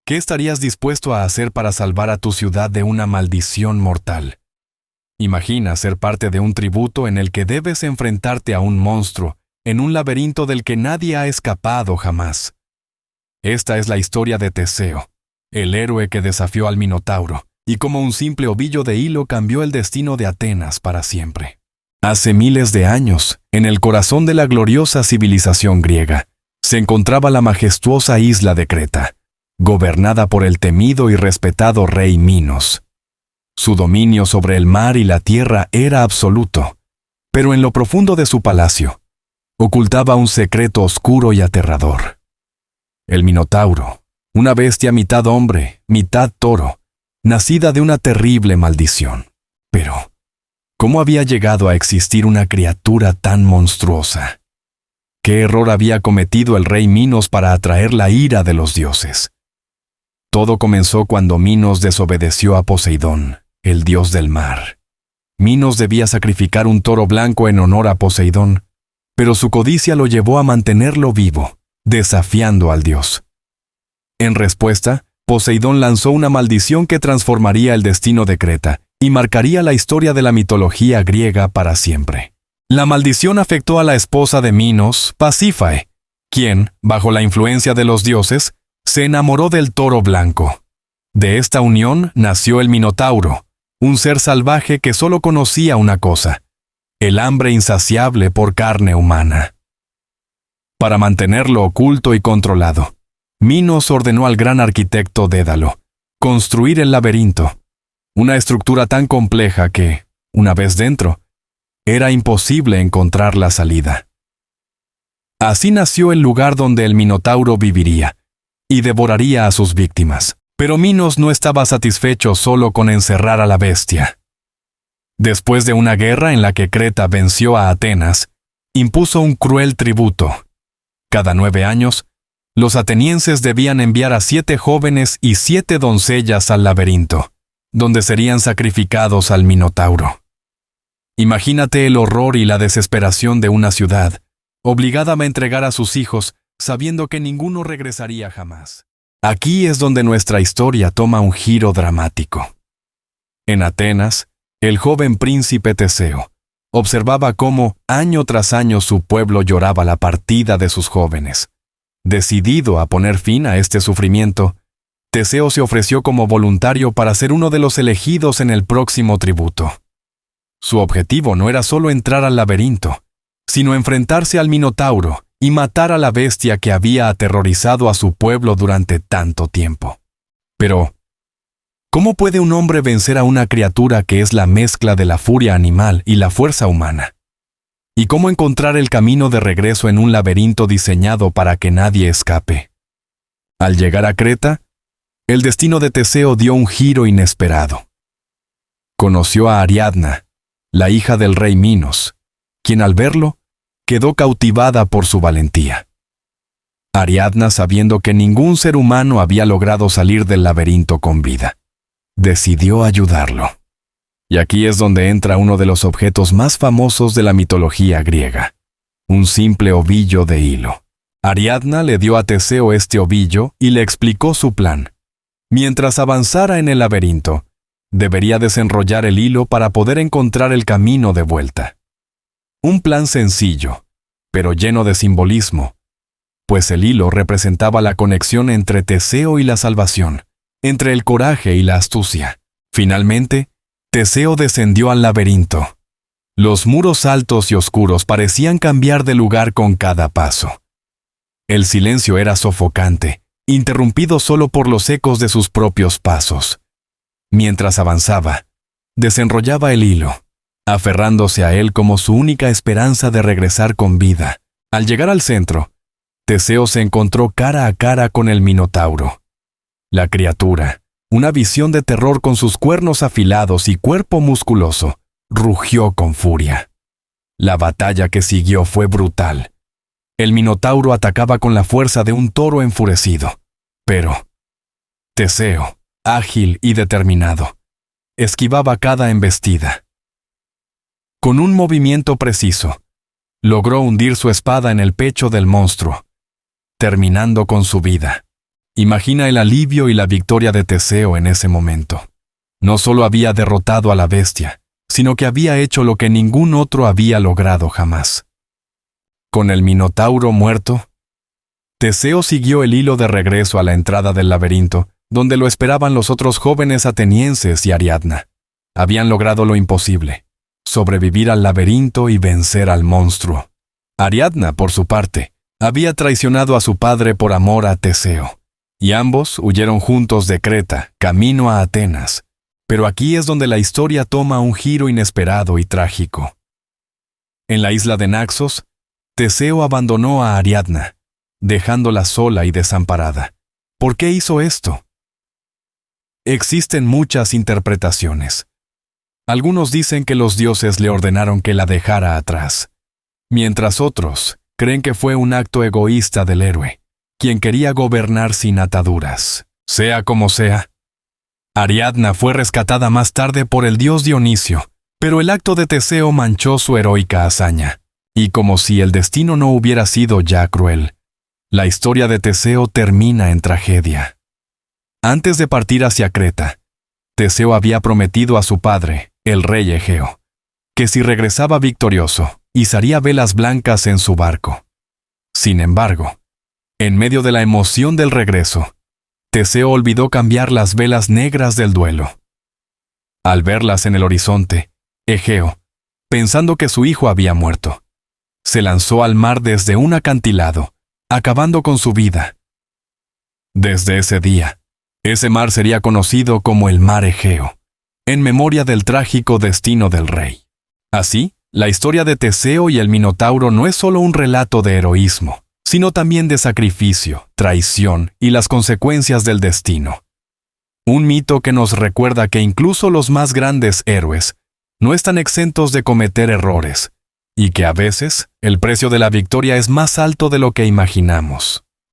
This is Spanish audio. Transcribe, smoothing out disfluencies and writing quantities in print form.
¿Qué estarías dispuesto a hacer para salvar a tu ciudad de una maldición mortal? Imagina ser parte de un tributo en el que debes enfrentarte a un monstruo, en un laberinto del que nadie ha escapado jamás. Esta es la historia de Teseo, el héroe que desafió al Minotauro, y como un simple ovillo de hilo cambió el destino de Atenas para siempre. Hace miles de años, en el corazón de la gloriosa civilización griega, se encontraba la majestuosa isla de Creta, gobernada por el temido y respetado rey Minos. Su dominio sobre el mar y la tierra era absoluto, pero en lo profundo de su palacio, ocultaba un secreto oscuro y aterrador. El Minotauro, una bestia mitad hombre, mitad toro, nacida de una terrible maldición. Pero, ¿cómo había llegado a existir una criatura tan monstruosa? ¿Qué error había cometido el rey Minos para atraer la ira de los dioses? Todo comenzó cuando Minos desobedeció a Poseidón, el dios del mar. Minos debía sacrificar un toro blanco en honor a Poseidón, pero su codicia lo llevó a mantenerlo vivo, desafiando al dios. En respuesta, Poseidón lanzó una maldición que transformaría el destino de Creta y marcaría la historia de la mitología griega para siempre. La maldición afectó a la esposa de Minos, Pasífae, quien, bajo la influencia de los dioses, se enamoró del toro blanco. De esta unión nació el Minotauro, un ser salvaje que solo conocía una cosa: el hambre insaciable por carne humana. Para mantenerlo oculto y controlado, Minos ordenó al gran arquitecto Dédalo construir el laberinto, una estructura tan compleja que, una vez dentro, era imposible encontrar la salida. Así nació el lugar donde el Minotauro viviría y devoraría a sus víctimas. Pero Minos no estaba satisfecho solo con encerrar a la bestia. Después de una guerra en la que Creta venció a Atenas, impuso un cruel tributo. Cada 9 años, los atenienses debían enviar a 7 jóvenes y 7 doncellas al laberinto, donde serían sacrificados al Minotauro. Imagínate el horror y la desesperación de una ciudad, obligada a entregar a sus hijos, sabiendo que ninguno regresaría jamás. Aquí es donde nuestra historia toma un giro dramático. En Atenas, el joven príncipe Teseo observaba cómo, año tras año, su pueblo lloraba la partida de sus jóvenes. Decidido a poner fin a este sufrimiento, Teseo se ofreció como voluntario para ser uno de los elegidos en el próximo tributo. Su objetivo no era solo entrar al laberinto, sino enfrentarse al Minotauro y matar a la bestia que había aterrorizado a su pueblo durante tanto tiempo. Pero, ¿cómo puede un hombre vencer a una criatura que es la mezcla de la furia animal y la fuerza humana? ¿Y cómo encontrar el camino de regreso en un laberinto diseñado para que nadie escape? Al llegar a Creta, el destino de Teseo dio un giro inesperado. Conoció a Ariadna, la hija del rey Minos, quien al verlo, quedó cautivada por su valentía. Ariadna, sabiendo que ningún ser humano había logrado salir del laberinto con vida, decidió ayudarlo. Y aquí es donde entra uno de los objetos más famosos de la mitología griega, un simple ovillo de hilo. Ariadna le dio a Teseo este ovillo y le explicó su plan. Mientras avanzara en el laberinto, debería desenrollar el hilo para poder encontrar el camino de vuelta. Un plan sencillo, pero lleno de simbolismo, pues el hilo representaba la conexión entre Teseo y la salvación, entre el coraje y la astucia. Finalmente, Teseo descendió al laberinto. Los muros altos y oscuros parecían cambiar de lugar con cada paso. El silencio era sofocante, interrumpido solo por los ecos de sus propios pasos. Mientras avanzaba, desenrollaba el hilo, aferrándose a él como su única esperanza de regresar con vida. Al llegar al centro, Teseo se encontró cara a cara con el Minotauro. La criatura, una visión de terror con sus cuernos afilados y cuerpo musculoso, rugió con furia. La batalla que siguió fue brutal. El Minotauro atacaba con la fuerza de un toro enfurecido. Pero Teseo, ágil y determinado, esquivaba cada embestida. Con un movimiento preciso, logró hundir su espada en el pecho del monstruo, terminando con su vida. Imagina el alivio y la victoria de Teseo en ese momento. No solo había derrotado a la bestia, sino que había hecho lo que ningún otro había logrado jamás. Con el Minotauro muerto, Teseo siguió el hilo de regreso a la entrada del laberinto, donde lo esperaban los otros jóvenes atenienses y Ariadna. Habían logrado lo imposible: sobrevivir al laberinto y vencer al monstruo. Ariadna, por su parte, había traicionado a su padre por amor a Teseo, y ambos huyeron juntos de Creta, camino a Atenas. Pero aquí es donde la historia toma un giro inesperado y trágico. En la isla de Naxos, Teseo abandonó a Ariadna, dejándola sola y desamparada. ¿Por qué hizo esto? Existen muchas interpretaciones. Algunos dicen que los dioses le ordenaron que la dejara atrás, mientras otros creen que fue un acto egoísta del héroe, quien quería gobernar sin ataduras. Sea como sea, Ariadna fue rescatada más tarde por el dios Dionisio, pero el acto de Teseo manchó su heroica hazaña, y como si el destino no hubiera sido ya cruel, la historia de Teseo termina en tragedia. Antes de partir hacia Creta, Teseo había prometido a su padre, el rey Egeo, que si regresaba victorioso, izaría velas blancas en su barco. Sin embargo, en medio de la emoción del regreso, Teseo olvidó cambiar las velas negras del duelo. Al verlas en el horizonte, Egeo, pensando que su hijo había muerto, se lanzó al mar desde un acantilado, acabando con su vida. Desde ese día, ese mar sería conocido como el Mar Egeo, en memoria del trágico destino del rey. Así, la historia de Teseo y el Minotauro no es solo un relato de heroísmo, sino también de sacrificio, traición y las consecuencias del destino. Un mito que nos recuerda que incluso los más grandes héroes no están exentos de cometer errores, y que a veces el precio de la victoria es más alto de lo que imaginamos.